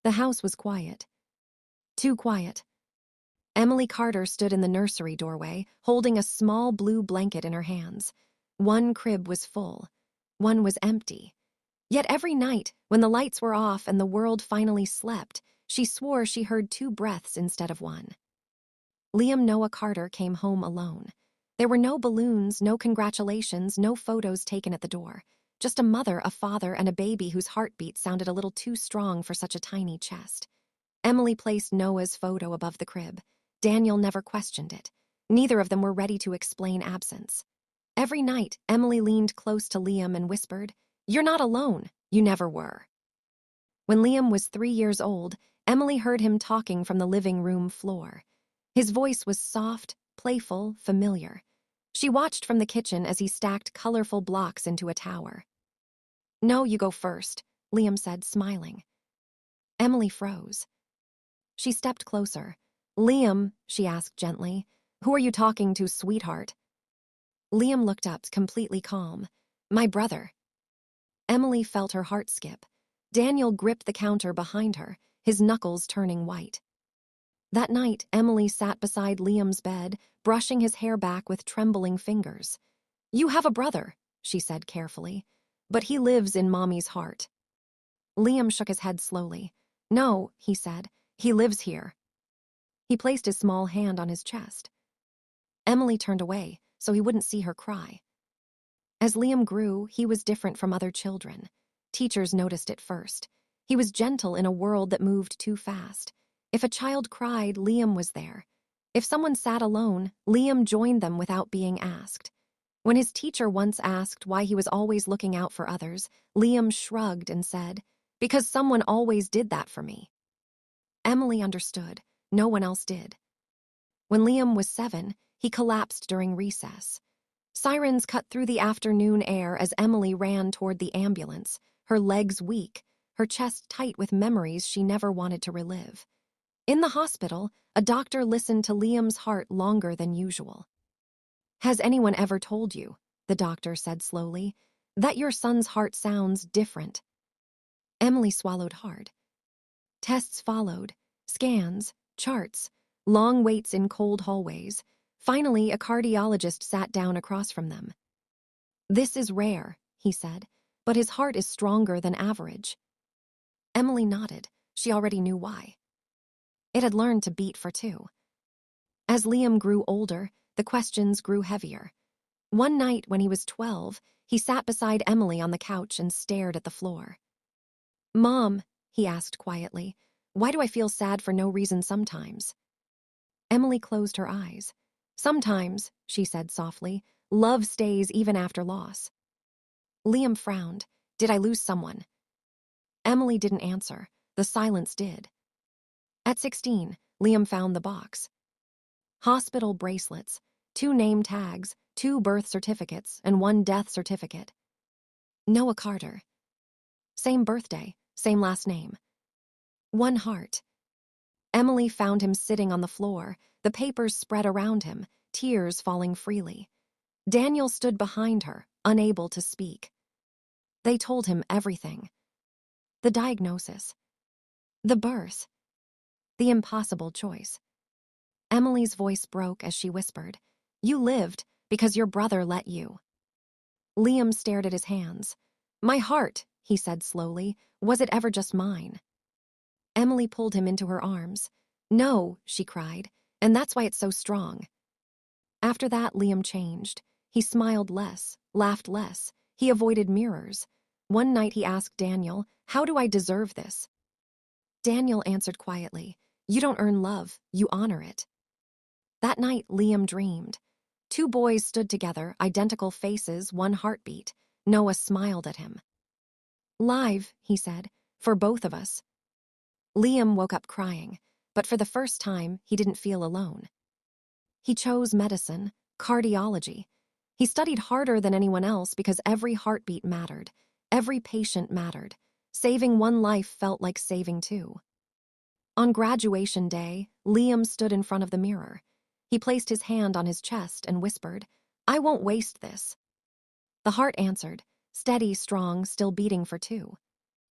The house was quiet. Too quiet. Emily Carter stood in the nursery doorway, holding a small blue blanket in her hands. One crib was full. One was empty. Yet every night, when the lights were off and the world finally slept, she swore she heard 2 breaths instead of 1. Liam Noah Carter came home alone. There were no balloons, no congratulations, no photos taken at the door. Just a mother, a father, and a baby whose heartbeat sounded a little too strong for such a tiny chest. Emily placed Noah's photo above the crib. Daniel never questioned it. Neither of them were ready to explain absence. Every night, Emily leaned close to Liam and whispered, "You're not alone. You never were." When Liam was 3 years old, Emily heard him talking from the living room floor. His voice was soft, playful, familiar. She watched from the kitchen as he stacked colorful blocks into a tower. "No, you go first," Liam said, smiling. Emily froze. She stepped closer. "Liam," she asked gently, "who are you talking to, sweetheart?" Liam looked up, completely calm. "My brother." Emily felt her heart skip. Daniel gripped the counter behind her, his knuckles turning white. That night, Emily sat beside Liam's bed, brushing his hair back with trembling fingers. "You have a brother," she said carefully, "but he lives in Mommy's heart." Liam shook his head slowly. "No," he said, "he lives here." He placed his small hand on his chest. Emily turned away, so he wouldn't see her cry. As Liam grew, he was different from other children. Teachers noticed it first. He was gentle in a world that moved too fast. If a child cried, Liam was there. If someone sat alone, Liam joined them without being asked. When his teacher once asked why he was always looking out for others, Liam shrugged and said, "Because someone always did that for me." Emily understood. No one else did. When Liam was 7, he collapsed during recess. Sirens cut through the afternoon air as Emily ran toward the ambulance, her legs weak, her chest tight with memories she never wanted to relive. In the hospital, a doctor listened to Liam's heart longer than usual. "Has anyone ever told you," the doctor said slowly, "that your son's heart sounds different?" Emily swallowed hard. Tests followed, scans, charts, long waits in cold hallways. Finally, a cardiologist sat down across from them. "This is rare," he said, "but his heart is stronger than average." Emily nodded. She already knew why. It had learned to beat for 2. As Liam grew older, the questions grew heavier. One night when he was 12, he sat beside Emily on the couch and stared at the floor. "Mom," he asked quietly, "why do I feel sad for no reason sometimes?" Emily closed her eyes. "Sometimes," she said softly, "love stays even after loss." Liam frowned. "Did I lose someone?" Emily didn't answer. The silence did. At 16, Liam found the box. Hospital bracelets, 2 name tags, 2 birth certificates, and 1 death certificate. Noah Carter. Same birthday, same last name. 1 heart. Emily found him sitting on the floor, the papers spread around him, tears falling freely. Daniel stood behind her, unable to speak. They told him everything. The diagnosis. The birth. The impossible choice. Emily's voice broke as she whispered, "You lived because your brother let you." Liam stared at his hands. "My heart," he said slowly, "was it ever just mine?" Emily pulled him into her arms. "No," she cried, "and that's why it's so strong." After that, Liam changed. He smiled less, laughed less. He avoided mirrors. One night he asked Daniel, "How do I deserve this?" Daniel answered quietly, "You don't earn love, you honor it." That night, Liam dreamed. 2 boys stood together, identical faces, 1 heartbeat. Noah smiled at him. "Live," he said, "for both of us." Liam woke up crying, but for the first time, he didn't feel alone. He chose medicine, cardiology. He studied harder than anyone else because every heartbeat mattered. Every patient mattered. Saving 1 life felt like saving 2. On graduation day, Liam stood in front of the mirror. He placed his hand on his chest and whispered, "I won't waste this." The heart answered, steady, strong, still beating for 2.